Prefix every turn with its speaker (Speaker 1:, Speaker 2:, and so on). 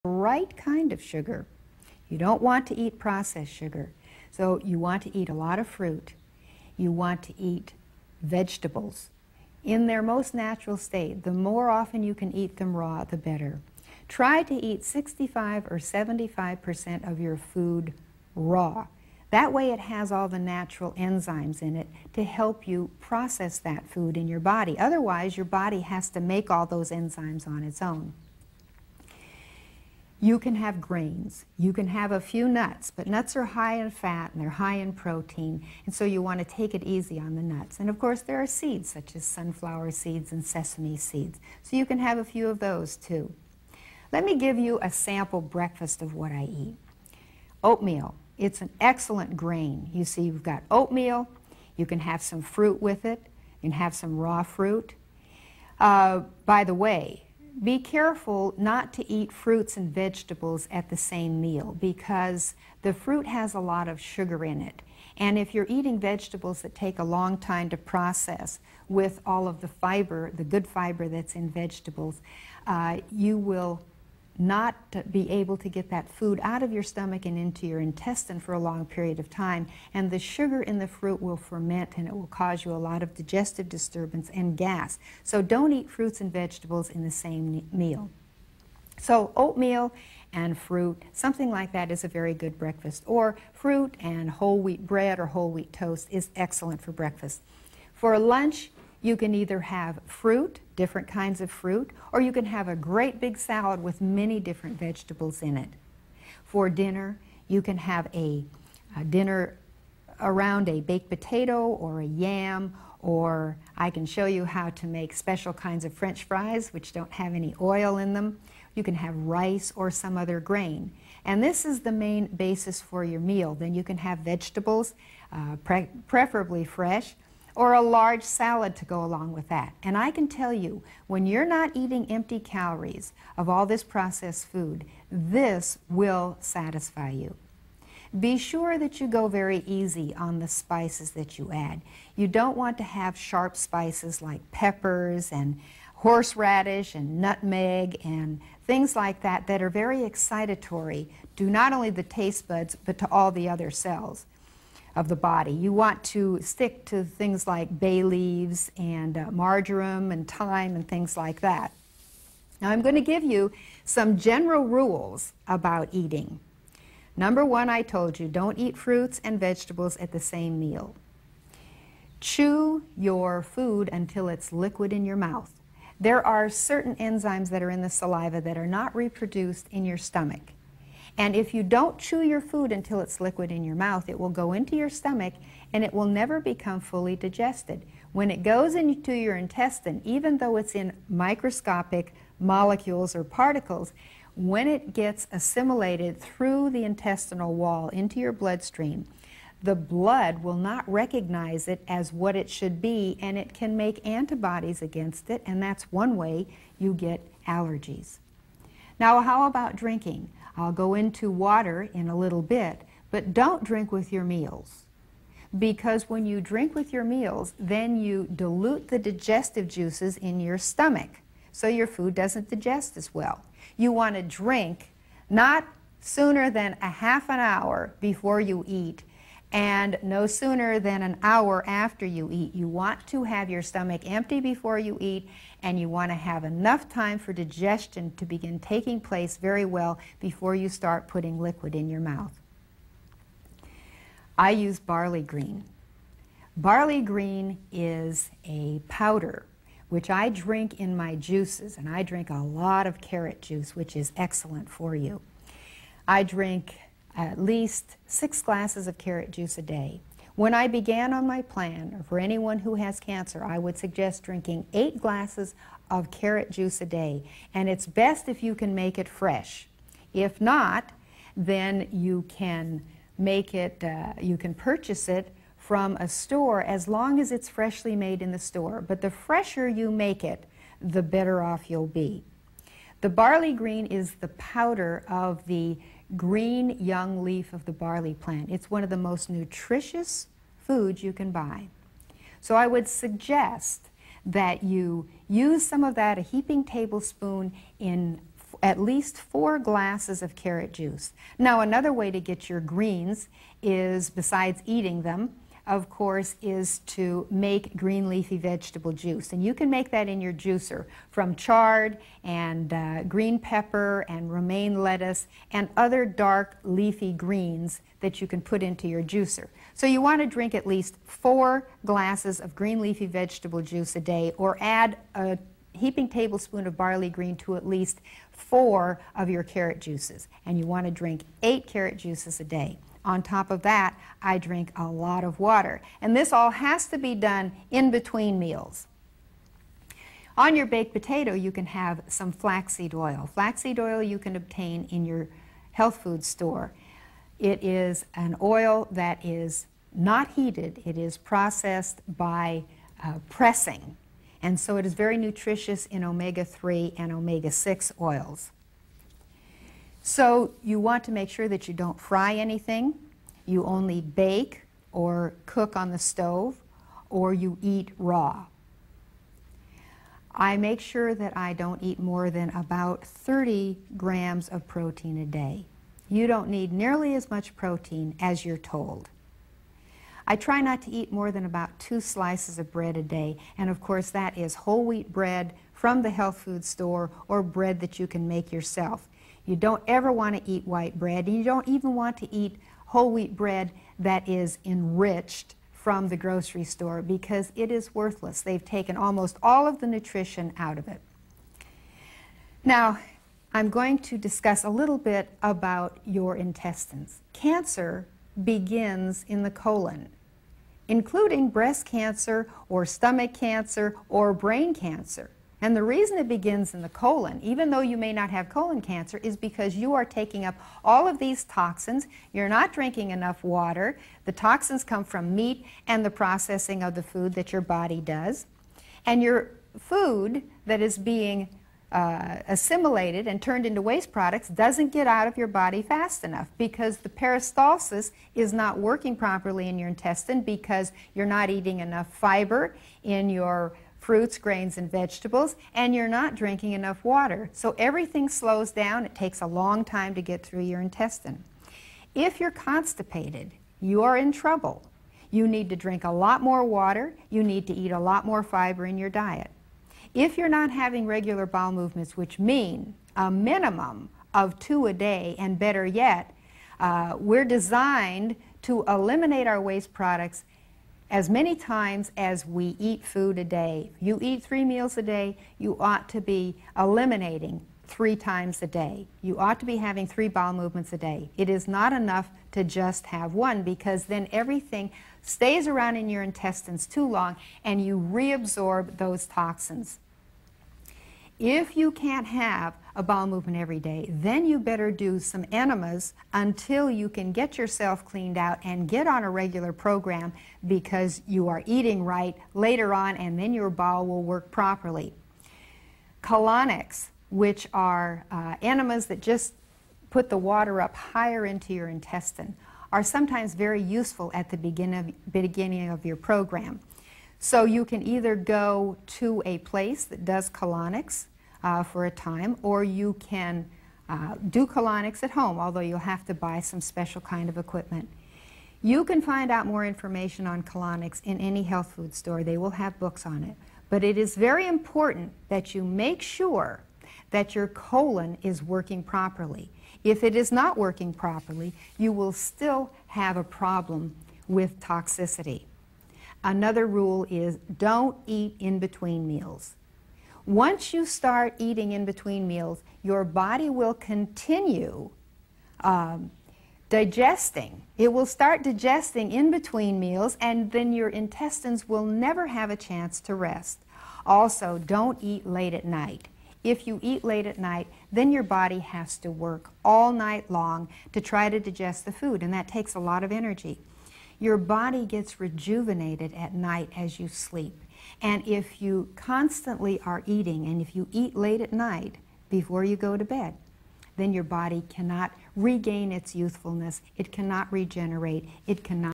Speaker 1: right kind of sugar. You don't want to eat processed sugar. So you want to eat a lot of fruit. You want to eat vegetables in their most natural state. The more often you can eat them raw, the better. Try to eat 65 or 75% of your food raw. That way it has all the natural enzymes in it to help you process that food in your body. Otherwise, your body has to make all those enzymes on its own. You can have grains. You can have a few nuts, but nuts are high in fat and they're high in protein, and so you want to take it easy on the nuts. And of course, there are seeds such as sunflower seeds and sesame seeds, so you can have a few of those too. Let me give you a sample breakfast of what I eat. Oatmeal. It's an excellent grain. You see, you've got oatmeal. You can have some fruit with it. You can have some raw fruit. By the way, be careful not to eat fruits and vegetables at the same meal because the fruit has a lot of sugar in it. And if you're eating vegetables that take a long time to process with all of the fiber, the good fiber that's in vegetables, you will not be able to get that food out of your stomach and into your intestine for a long period of time, and the sugar in the fruit will ferment and it will cause you a lot of digestive disturbance and gas. So don't eat fruits and vegetables in the same meal. So oatmeal and fruit, something like that is a very good breakfast, or fruit and whole wheat bread or whole wheat toast is excellent for breakfast. For lunch, you can either have fruit, different kinds of fruit, or you can have a great big salad with many different vegetables in it. For dinner, you can have a dinner around a baked potato or a yam, or I can show you how to make special kinds of French fries which don't have any oil in them. You can have rice or some other grain. And this is the main basis for your meal. Then you can have vegetables, preferably fresh, or a large salad to go along with that. And I can tell you, when you're not eating empty calories of all this processed food, this will satisfy you. Be sure that you go very easy on the spices that you add. You don't want to have sharp spices like peppers and horseradish and nutmeg and things like that that are very excitatory to not only the taste buds but to all the other cells of the body. You want to stick to things like bay leaves and marjoram and thyme and things like that. Now I'm going to give you some general rules about eating. Number one, I told you, don't eat fruits and vegetables at the same meal. Chew your food until it's liquid in your mouth. There are certain enzymes that are in the saliva that are not reproduced in your stomach. And if you don't chew your food until it's liquid in your mouth, it will go into your stomach and it will never become fully digested. When it goes into your intestine, even though it's in microscopic molecules or particles, when it gets assimilated through the intestinal wall into your bloodstream, the blood will not recognize it as what it should be, and it can make antibodies against it, and that's one way you get allergies. Now, how about drinking? I'll go into water in a little bit, but don't drink with your meals. Because when you drink with your meals, then you dilute the digestive juices in your stomach, so your food doesn't digest as well. You want to drink not sooner than a half an hour before you eat, and no sooner than an hour after you eat. You want to have your stomach empty before you eat, and you want to have enough time for digestion to begin taking place very well before you start putting liquid in your mouth. I use barley green. Barley green is a powder which I drink in my juices, and I drink a lot of carrot juice, which is excellent for you. I drink at least 6 glasses of carrot juice a day. When I began on my plan, or for anyone who has cancer, I would suggest drinking 8 glasses of carrot juice a day, and it's best if you can make it fresh. If not, then you can make it, you can purchase it from a store as long as it's freshly made in the store. But the fresher you make it, the better off you'll be. The barley green is the powder of the green young leaf of the barley plant. It's one of the most nutritious foods you can buy. So I would suggest that you use some of that, a heaping tablespoon, in at least 4 glasses of carrot juice. Now, another way to get your greens is, besides eating them, of course, is to make green leafy vegetable juice. And you can make that in your juicer from chard and green pepper and romaine lettuce and other dark leafy greens that you can put into your juicer. So you want to drink at least 4 glasses of green leafy vegetable juice a day, or add a heaping tablespoon of barley green to at least 4 of your carrot juices. And you want to drink 8 carrot juices a day. On top of that, I drink a lot of water. And this all has to be done in between meals. On your baked potato, you can have some flaxseed oil. Flaxseed oil you can obtain in your health food store. It is an oil that is not heated. It is processed by pressing. And so it is very nutritious in omega-3 and omega-6 oils. So you want to make sure that you don't fry anything, you only bake or cook on the stove, or you eat raw. I make sure that I don't eat more than about 30 grams of protein a day. You don't need nearly as much protein as you're told. I try not to eat more than about 2 slices of bread a day, and of course that is whole wheat bread from the health food store or bread that you can make yourself. You don't ever want to eat white bread, and you don't even want to eat whole wheat bread that is enriched from the grocery store, because it is worthless. They've taken almost all of the nutrition out of it. Now, I'm going to discuss a little bit about your intestines. Cancer begins in the colon, including breast cancer or stomach cancer or brain cancer. And the reason it begins in the colon, even though you may not have colon cancer, is because you are taking up all of these toxins. You're not drinking enough water. The toxins come from meat and the processing of the food that your body does. And your food that is being assimilated and turned into waste products doesn't get out of your body fast enough, because the peristalsis is not working properly in your intestine, because you're not eating enough fiber in your fruits, grains, and vegetables, and you're not drinking enough water. So everything slows down. It takes a long time to get through your intestine. If you're constipated, you are in trouble. You need to drink a lot more water. You need to eat a lot more fiber in your diet. If you're not having regular bowel movements, which mean a minimum of 2 a day, and better yet, we're designed to eliminate our waste products as many times as we eat food a day. You eat 3 meals a day, you ought to be eliminating 3 times a day. You ought to be having 3 bowel movements a day. It is not enough to just have 1, because then everything stays around in your intestines too long and you reabsorb those toxins. If you can't have a bowel movement every day, then you better do some enemas until you can get yourself cleaned out and get on a regular program, because you are eating right later on, and then your bowel will work properly. Colonics, which are enemas that just put the water up higher into your intestine, are sometimes very useful at the beginning of your program. So you can either go to a place that does colonics for a time, or you can do colonics at home, although you'll have to buy some special kind of equipment. You can find out more information on colonics in any health food store. They will have books on it. But it is very important that you make sure that your colon is working properly. If it is not working properly, you will still have a problem with toxicity. Another rule is don't eat in between meals. Once you start eating in between meals, your body will continue digesting. It will start digesting in between meals, and then your intestines will never have a chance to rest. Also, don't eat late at night. If you eat late at night, then your body has to work all night long to try to digest the food, and that takes a lot of energy. Your body gets rejuvenated at night as you sleep. And if you constantly are eating, and if you eat late at night before you go to bed, then your body cannot regain its youthfulness, it cannot regenerate, it cannot